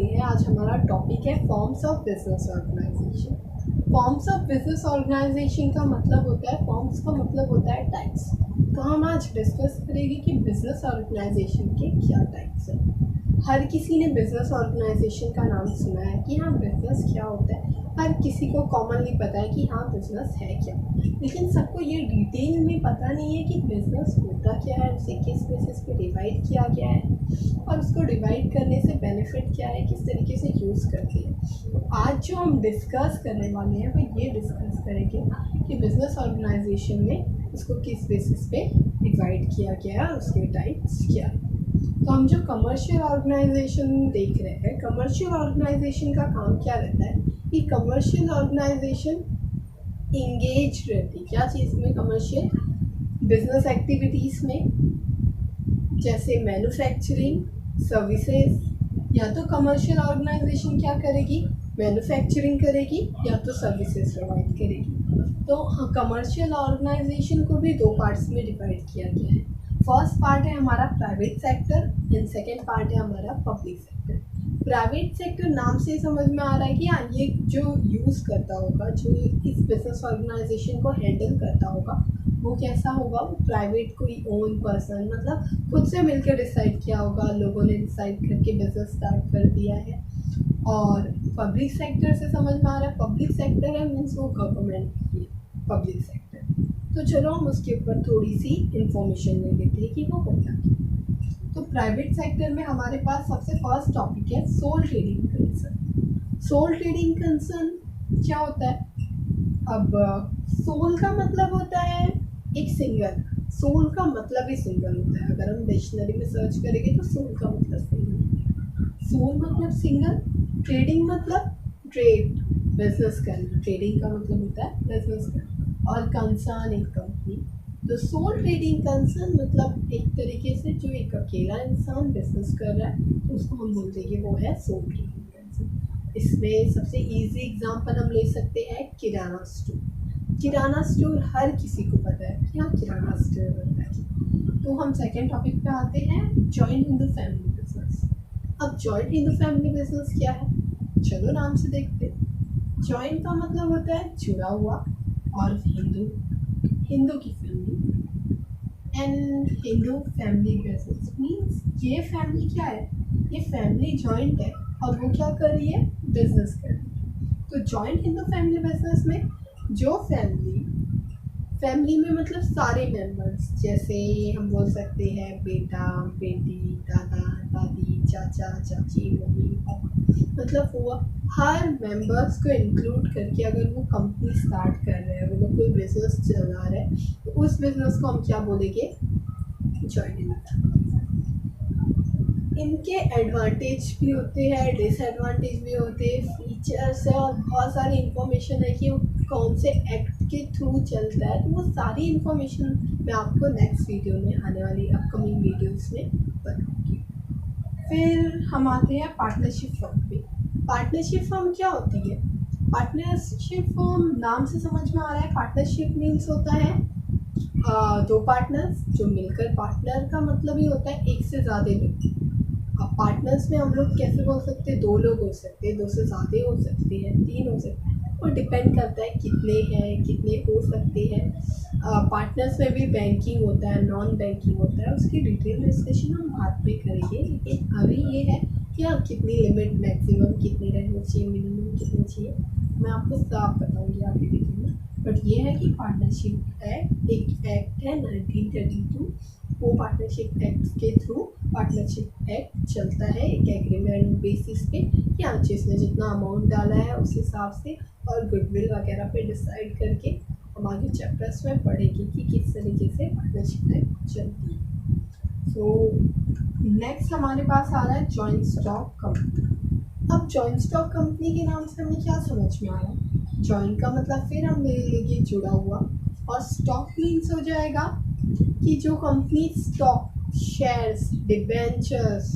वाली है। आज हमारा टॉपिक है forms of business organization. Forms of business organization का मतलब होता है, फॉर्म्स का मतलब होता है टाइप्स। तो हम आज डिस्कस करेंगे कि बिजनेस ऑर्गेनाइजेशन के क्या टाइप्स हैं। हर किसी ने बिजनेस ऑर्गेनाइजेशन का नाम सुना है कि हाँ बिजनेस क्या होता है, हर किसी को कॉमनली पता है कि हाँ बिजनेस है क्या, लेकिन सबको ये डिटेल में पता नहीं है कि बिजनेस होता क्या है, उसे किस बेसिस पे डिवाइड किया गया है और उसको डिवाइड करने से बेनिफिट क्या है, किस तरीके से यूज़ करते हैं। तो आज जो हम डिस्कस करने वाले हैं वो ये डिस्कस करेंगे कि बिजनेस ऑर्गेनाइजेशन में उसको किस बेसिस पे डिवाइड किया गया है और उसके टाइप्स क्या है। तो हम जो कमर्शियल ऑर्गेनाइजेशन देख रहे हैं, कमर्शियल ऑर्गेनाइजेशन का काम क्या रहता है कि कमर्शियल ऑर्गेनाइजेशन इंगेज रहती है क्या चीज़ में, कमर्शियल बिजनेस एक्टिविटीज़ में, जैसे मैन्युफैक्चरिंग, सर्विसेज। या तो कमर्शियल ऑर्गेनाइजेशन क्या करेगी, मैन्युफैक्चरिंग करेगी या तो सर्विसेज प्रोवाइड करेगी। तो कमर्शियल ऑर्गेनाइजेशन को भी दो पार्ट्स में डिवाइड किया गया है। फर्स्ट पार्ट है हमारा private sector and second part है हमारा पब्लिक सेक्टर। प्राइवेट सेक्टर नाम से समझ में आ रहा है कि हाँ ये जो यूज़ करता होगा, जो इस बिजनेस ऑर्गेनाइजेशन को हैंडल करता होगा वो कैसा होगा, वो प्राइवेट कोई ओन पर्सन, मतलब खुद से मिलकर डिसाइड किया होगा, लोगों ने डिसाइड करके बिजनेस स्टार्ट कर दिया है। और पब्लिक सेक्टर से समझ में आ रहा है, पब्लिक सेक्टर है मीन्स वो गवर्नमेंट की पब्लिक सेक्टर। तो चलो हम उसके ऊपर थोड़ी सी इंफॉर्मेशन ले लेते हैं कि वो होता क्या। तो प्राइवेट सेक्टर में हमारे पास सबसे फर्स्ट टॉपिक है sole trading concern. Sole trading concern क्या होता है? अब सोल का मतलब होता है एक सिंगल, सोल का मतलब ही सिंगल होता है। अगर हम डिक्शनरी में सर्च करेंगे तो सोल का मतलब सिंगल, सोल मतलब सिंगल, ट्रेडिंग मतलब ट्रेड, बिजनेस करना, ट्रेडिंग का मतलब होता है बिजनेस करना, और कंसर्न एक कंपनी। तो सोल ट्रेडिंग कंसर्न मतलब एक तरीके से जो एक अकेला इंसान बिजनेस कर रहा है तो उसको हम बोलते हैं कि वो है सोल ट्रेडिंग कंसर्न। इसमें सबसे इजी एग्जांपल हम ले सकते हैं किराना स्टोर। किराना स्टोर हर किसी को पता है कि हाँ किराना स्टोर होता है। तो हम सेकेंड टॉपिक पे आते हैं, जॉइंट हिंदू फैमिली बिजनेस। अब जॉइंट हिंदू फैमिली बिजनेस क्या है, चलो नाम से देखते हैं। जॉइंट का मतलब होता है जुड़ा हुआ, और हिंदू, हिंदू की family, and Hindu family business means ये फैमिली क्या है, ये फैमिली जॉइंट है और वो क्या कर रही है, बिजनेस कर रही है। तो जॉइंट हिंदू फैमिली बिजनेस में जो फैमिली में मतलब सारे मेंबर्स, जैसे हम बोल सकते हैं बेटा बेटी, दादा दादी, चाचा चाची, मम्मी पापा, मतलब वो हर मेंबर्स को इंक्लूड करके अगर वो कंपनी स्टार्ट कर रहे हैं, वो लोग कोई बिजनेस चला रहे हैं, तो उस बिजनेस को हम क्या बोलेंगे, जॉइंट। इनके एडवांटेज भी होते हैं, डिसएडवांटेज भी होते हैं, फीचर्स है और बहुत सारी इंफॉर्मेशन है कि वो कौन से एक्ट के थ्रू चलता है। तो वो सारी इंफॉर्मेशन मैं आपको नेक्स्ट वीडियो में, आने वाली अपकमिंग वीडियोस में बताऊंगी। फिर हम आते हैं पार्टनरशिप फर्म पे। पार्टनरशिप फर्म क्या होती है? पार्टनरशिप फर्म नाम से समझ में आ रहा है, पार्टनरशिप मीन्स होता है दो पार्टनर्स जो मिलकर, पार्टनर का मतलब ही होता है एक से ज़्यादा लोग। अब पार्टनर्स में हम लोग कैसे बोल सकते हैं, दो लोग हो सकते हैं, दो से ज़्यादा हो सकते हैं, तीन हो सकते हैं, वो डिपेंड करता है कितने हैं, कितने हो सकते हैं। पार्टनर्स में भी बैंकिंग होता है, नॉन बैंकिंग होता है, उसकी डिटेल डिस्कशन हम बाद में करेंगे। लेकिन अभी ये है कि हाँ कितनी लिमिट, मैक्सिमम कितनी रहनी चाहिए, मिनिमम कितनी चाहिए, मैं आपको साफ बताऊँगी आगे डिटेल में। बट ये है कि पार्टनरशिप एक्ट एक एक्ट है 1932, वो पार्टनरशिप एक्ट के थ्रू पार्टनरशिप एक्ट चलता है एक एग्रीमेंट बेसिस पे कि हाँ जिसने जितना अमाउंट डाला है उस हिसाब से, और गुडविल वगैरह पे डिसाइड करके हम आगे चैप्टर्स में पढ़ेंगे कि किस तरीके से पार्टनरशिप एक्ट चलती है। सो नेक्स्ट हमारे पास आ रहा है जॉइंट स्टॉक कंपनी। अब जॉइंट स्टॉक कंपनी के नाम से हमें क्या समझ में आया, जॉइंट का मतलब फिर हम ले लेंगे जुड़ा हुआ, और स्टॉक मीन्स हो जाएगा कि जो company stock, shares, debentures,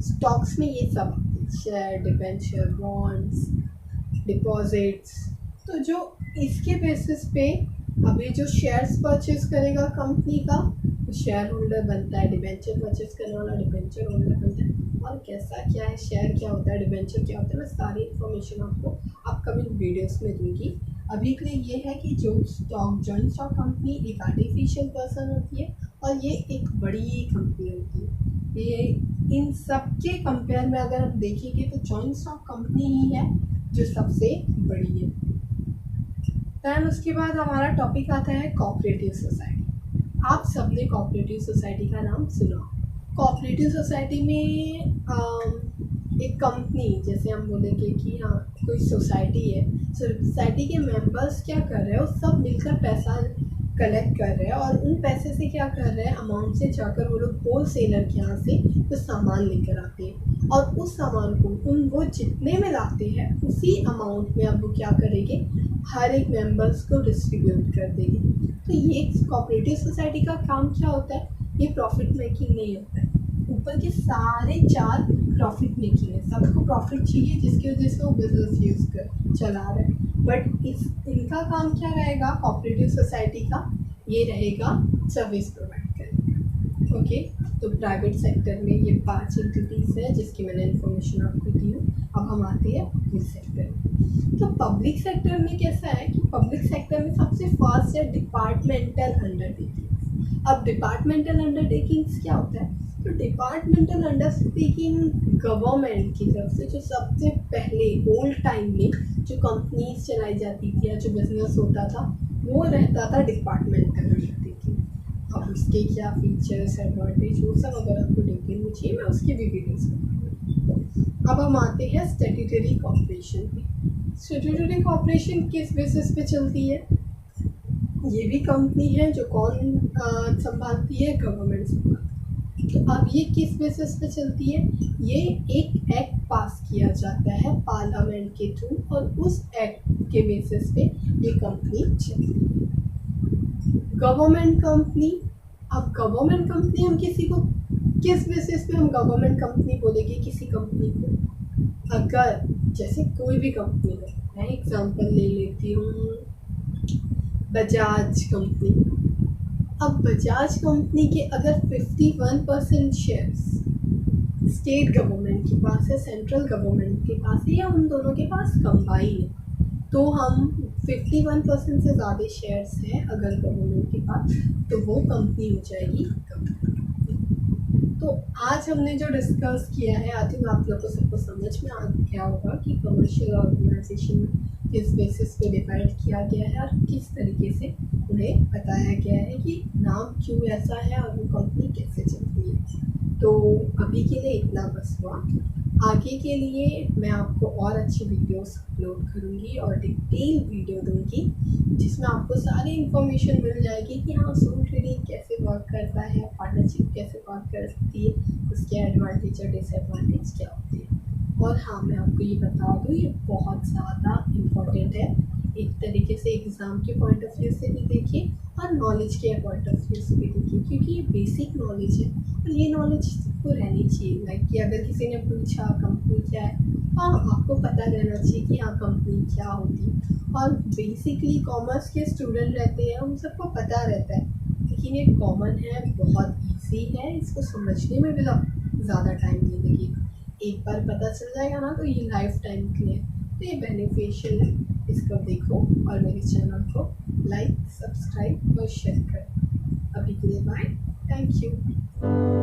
stocks में ये सब शेयर, डिबेंचर, बॉन्ड्स, डिपॉजिट्स, तो जो इसके बेसिस पे अभी जो शेयर्स परचेज करेगा कंपनी का, तो शेयर होल्डर बनता है, डिबेंचर परचेज करने वाला डिबेंचर होल्डर बनता है, और कैसा क्या है, शेयर क्या होता है, डिबेंचर क्या होता है, मैं सारी इन्फॉर्मेशन आपको अपकमिंग वीडियोस में दूंगी। अभी के लिए ये है कि जो जॉइंट स्टॉक कंपनी एक आर्टिफिशियल पर्सन होती है और ये एक बड़ी कंपनी होती है। ये इन सब के कंपेयर में अगर हम देखेंगे तो जॉइंट स्टॉक कंपनी ही है जो सबसे बड़ी है। दैन उसके बाद हमारा टॉपिक आता है कोऑपरेटिव सोसाइटी। आप सबने कोऑपरेटिव सोसाइटी का नाम सुना। कोऑपरेटिव सोसाइटी में एक कंपनी, जैसे हम बोलेंगे कि हाँ कोई सोसाइटी है, सोसाइटी के मेंबर्स क्या कर रहे हैं, वो सब मिलकर पैसा कलेक्ट कर रहे हैं और उन पैसे से क्या कर रहे हैं, अमाउंट से जाकर वो लोग होल सेलर के यहाँ से कुछ सामान लेकर आते हैं और उस सामान को वो जितने में लाते हैं उसी अमाउंट में अब वो क्या करेंगे, हर एक मेंबर्स को डिस्ट्रीब्यूट कर देंगे। तो ये कोऑपरेटिव सोसाइटी का काम क्या होता है, ये प्रॉफिट मेकिंग नहीं होता है। ऊपर के सारे 4 प्रॉफिट मेकिंग है, सबको प्रॉफिट चाहिए जिसकी वजह से वो बिजनेस यूज कर चला रहा है। बट इनका काम क्या रहेगा, कोऑपरेटिव सोसाइटी का ये रहेगा सर्विस प्रोवाइड करने। ओके, तो प्राइवेट सेक्टर में ये 5 एंटिटीज़ है जिसकी मैंने इन्फॉर्मेशन आपको दी हूँ। अब हम आते हैं पब्लिक सेक्टर में। तो पब्लिक सेक्टर में कैसा है कि पब्लिक सेक्टर में सबसे फास्ट है डिपार्टमेंटल अंडरटेकिंग। अब डिपार्टमेंटल अंडरटेकिंग्स क्या होता है, तो डिपार्टमेंटल अंडरटेकिंग गवर्नमेंट की तरफ से जो सबसे पहले ओल्ड टाइम में जो कंपनीज चलाई जाती थी या जो बिजनेस होता था वो रहता था डिपार्टमेंटल अंडरटेकिंग। अब उसके क्या फीचर्स, एडवांटेज, वो सब अगर आपको डिटेल में चाहिए मैं उसकी भी वीडियोस बनाऊंगी। अब हम आते हैं स्टैट्यूटरी कॉर्पोरेशन पे। स्टैट्यूटरी कॉर्पोरेशन किस बेसिस पे चलती है, ये भी कंपनी है जो कौन संभालती है, गवर्नमेंट संभालती है। तो अब ये किस बेसिस पे चलती है, ये एक एक्ट पास किया जाता है पार्लियामेंट के थ्रू और उस एक्ट के बेसिस पे ये कंपनी चलती है। गवर्नमेंट कंपनी, अब गवर्नमेंट कंपनी हम किसी को किस बेसिस पे हम गवर्नमेंट कंपनी बोलेंगे किसी कंपनी को, अगर जैसे कोई भी कंपनी है, मैं एग्जांपल ले लेती हूँ बजाज कंपनी। अब बजाज कंपनी के अगर 51% शेयर्स स्टेट गवर्नमेंट के पास है, सेंट्रल गवर्नमेंट के पास है या उन दोनों के पास कंबाइन है, तो हम 51% से ज़्यादा शेयर्स हैं अगर गवर्नमेंट के पास, तो वो कंपनी हो जाएगी कंपनी। तो आज हमने जो डिस्कस किया है, आई थिंक आप लोग को सबको समझ में आ गया होगा कि कमर्शियल ऑर्गेनाइजेशन किस बेसिस पे डिवाइड किया गया है और किस तरीके से उन्हें बताया गया है कि नाम क्यों ऐसा है और वो कंपनी कैसे चलती है। तो अभी के लिए इतना बस हुआ। आगे के लिए मैं आपको और अच्छी वीडियोस अपलोड करूँगी और डिटेल वीडियो दूँगी जिसमें आपको सारी इन्फॉर्मेशन मिल जाएगी कि हाँ सोल ट्रेडिंग कैसे वर्क करता है, पार्टनरशिप कैसे वर्क करती है, उसके एडवांटेज और डिसएडवांटेज क्या होते हैं। और हाँ, मैं आपको ये बता दूँ, ये बहुत ज़्यादा इम्पोर्टेंट है, एक तरीके से एग्ज़ाम के पॉइंट ऑफ व्यू से भी देखिए और नॉलेज के पॉइंट ऑफ व्यू से भी देखिए, क्योंकि ये बेसिक नॉलेज है और ये नॉलेज सबको रहनी चाहिए। लाइक कि अगर किसी ने पूछा कंपनी क्या है, हाँ आपको पता रहना चाहिए कि हाँ कंपनी क्या होती है। और बेसिकली कॉमर्स के स्टूडेंट रहते हैं, उन सबको पता रहता है, लेकिन ये कॉमन है, बहुत ईजी है, इसको समझने में भी ज़्यादा टाइम नहीं लगेगा। एक बार पता चल जाएगा ना तो ये लाइफ टाइम के लिए तो ये बेनिफिशियल है। इसको देखो और मेरे चैनल को लाइक, सब्सक्राइब और शेयर करो। अभी के लिए बाय, थैंक यू।